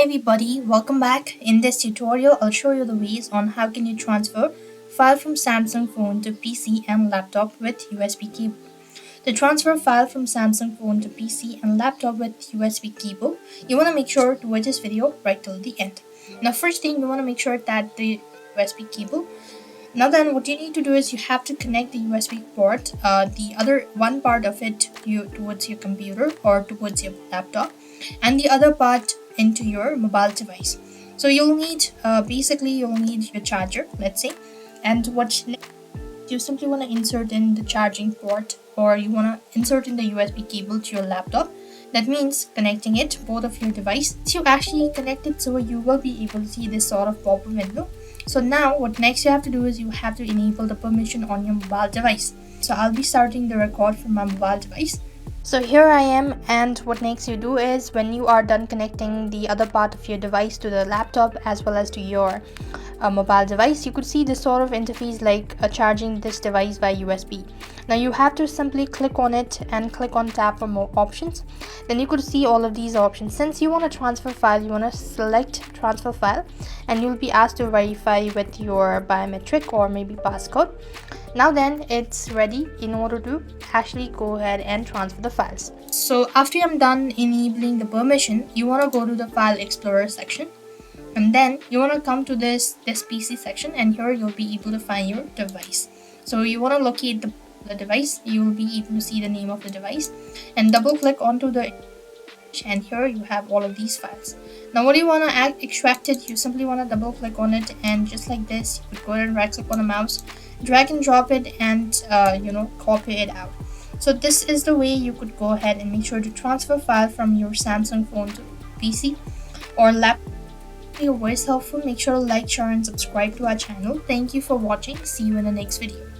everybody, welcome back. In this tutorial, I'll show you the ways on how can you transfer file from Samsung phone to PC and laptop with USB cable. To transfer file from Samsung phone to PC and laptop with USB cable, you want to make sure to watch this video right till the end. Now first thing, you want to make sure that the USB cable. Now then what you need to do is you have to connect the USB port, the other one part of it towards your computer or towards your laptop, and the other part into your mobile device. So you'll need you'll need your charger, let's say, and what you simply want to insert in the charging port, or you want to insert in the USB cable to your laptop. That means connecting it both of your device. So you actually connect it, so you will be able to see this sort of pop-up window. So now what next you have to do is you have to enable the permission on your mobile device. So I'll be starting the record from my mobile device. So here I am, and what next you do is when you are done connecting the other part of your device to the laptop as well as to your mobile device, you could see this sort of interface like charging this device by USB. Now you have to simply click on it and click on tab for more options. Then you could see all of these options. Since you want to transfer file, you want to select transfer file, and you'll be asked to verify with your biometric or maybe passcode. Now then it's ready in order to actually go ahead and transfer the files. So after I'm done enabling the permission, you want to go to the file explorer section, and then you want to come to this PC section, and here you'll be able to find your device. So you want to locate the device. You will be able to see the name of the device and double click onto the, and here you have all of these files. Now what do you want to extract it? You simply want to double click on it, and just like this you could go ahead and right click on the mouse, drag and drop it, and copy it out. So this is the way you could go ahead and make sure to transfer file from your Samsung phone to PC or laptop. If your voice helpful, make sure to like, share and subscribe to our channel. Thank you for watching. See you in the next video.